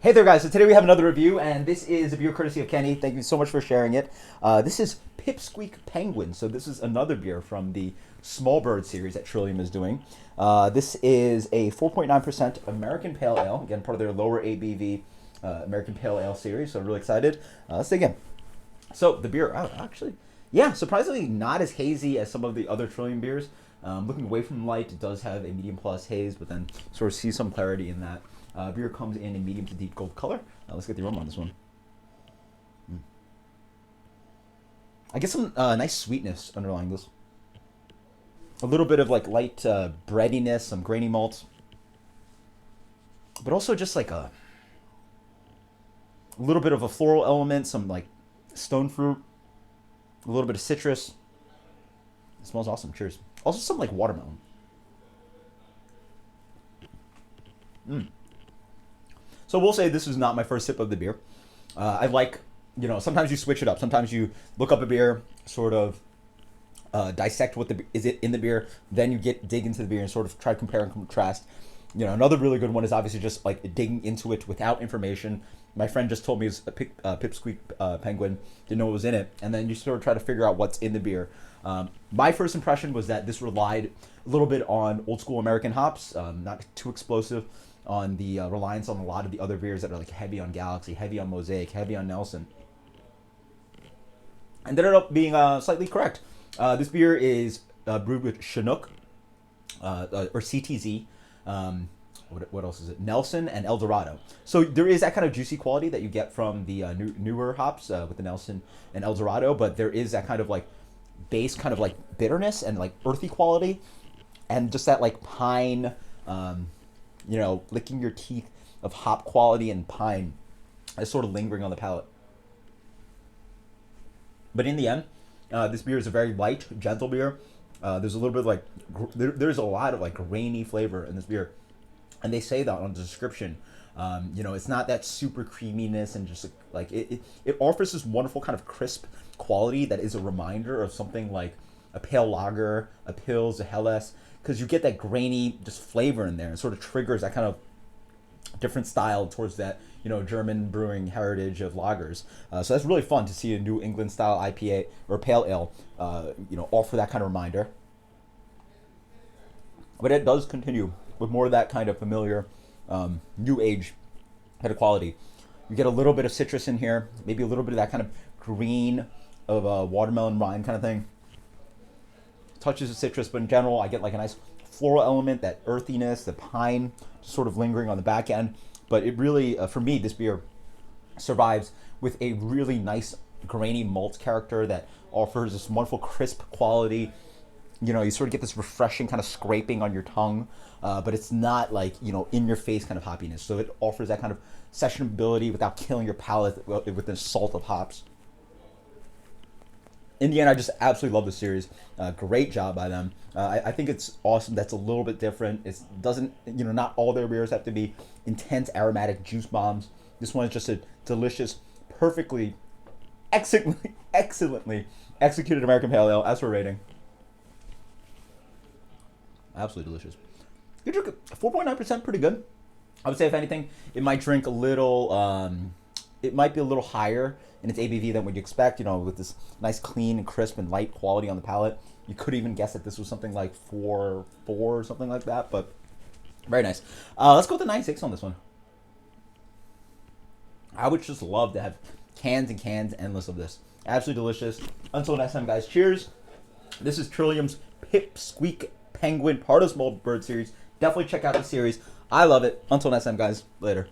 Hey there, guys. So today we have another review, and this is a beer courtesy of Kenny. Thank you so much for sharing it. This is Pipsqueak Penguin. So this is another beer from the Small Bird series that Trillium is doing. This is a 4.9% American Pale Ale. Again, part of their lower ABV American Pale Ale series. So I'm really excited. Let's dig in. So the beer, actually, yeah, surprisingly not as hazy as some of the other Trillium beers. Looking away from light, it does have a medium plus haze, but then sort of see some clarity in that. Beer comes in a medium to deep gold color. Let's get the aroma on this one. I get some nice sweetness underlying this. A little bit of like light breadiness, some grainy malts, but also just like a little bit of a floral element, some like stone fruit, a little bit of citrus. It smells awesome. Cheers. Also some like watermelon. So we'll say this is not my first sip of the beer. I like, sometimes you switch it up. Sometimes you look up a beer, sort of dissect what is it in the beer, then you dig into the beer and sort of try to compare and contrast. Another really good one is obviously just like digging into it without information. My friend just told me it's a Pipsqueak Penguin, didn't know what was in it, and then you sort of try to figure out what's in the beer. My first impression was that this relied a little bit on old school American hops, not too explosive, on the reliance on a lot of the other beers that are like heavy on Galaxy, heavy on Mosaic, heavy on Nelson. And ended up being slightly correct. This beer is brewed with Chinook, or CTZ. What else is it? Nelson and El Dorado. So there is that kind of juicy quality that you get from the newer hops with the Nelson and El Dorado, but there is that kind of like base kind of like bitterness and like earthy quality, and just that like pine, licking your teeth of hop quality and pine is sort of lingering on the palate. But in the end, this beer is a very light, gentle beer. There's a little bit of like, there's a lot of like grainy flavor in this beer. And they say that on the description. It's not that super creaminess and just like, it offers this wonderful kind of crisp quality that is a reminder of something like a pale lager, a Pils, a Helles, because you get that grainy just flavor in there and sort of triggers that kind of different style towards that, German brewing heritage of lagers. So that's really fun to see a New England style IPA or pale ale, offer that kind of reminder. But it does continue with more of that kind of familiar, new age kind of quality. You get a little bit of citrus in here, maybe a little bit of that kind of green of a watermelon rind kind of thing. Touches of citrus, but in general, I get like a nice floral element, that earthiness, the pine, just sort of lingering on the back end. But it really, for me, this beer survives with a really nice grainy malt character that offers this wonderful crisp quality. You sort of get this refreshing kind of scraping on your tongue, but it's not like, in your face kind of hoppiness. So it offers that kind of sessionability without killing your palate with the salt of hops. In the end, I just absolutely love the series. Great job by them. I think it's awesome. That's a little bit different. It doesn't, not all their beers have to be intense aromatic juice bombs. This one is just a delicious, perfectly, excellently executed American Pale Ale. As for rating, absolutely delicious. You drink 4.9%, pretty good. I would say, if anything, it might drink a little. It might be a little higher in its ABV than what you expect. With this nice, clean, and crisp, and light quality on the palate. You could even guess that this was something like 4.4 or something like that. But very nice. Let's go with the 9.6 on this one. I would just love to have cans and cans endless of this. Absolutely delicious. Until next time, guys. Cheers. This is Trillium's Pipsqueak Penguin, part of Small Bird series. Definitely check out the series. I love it. Until next time, guys. Later.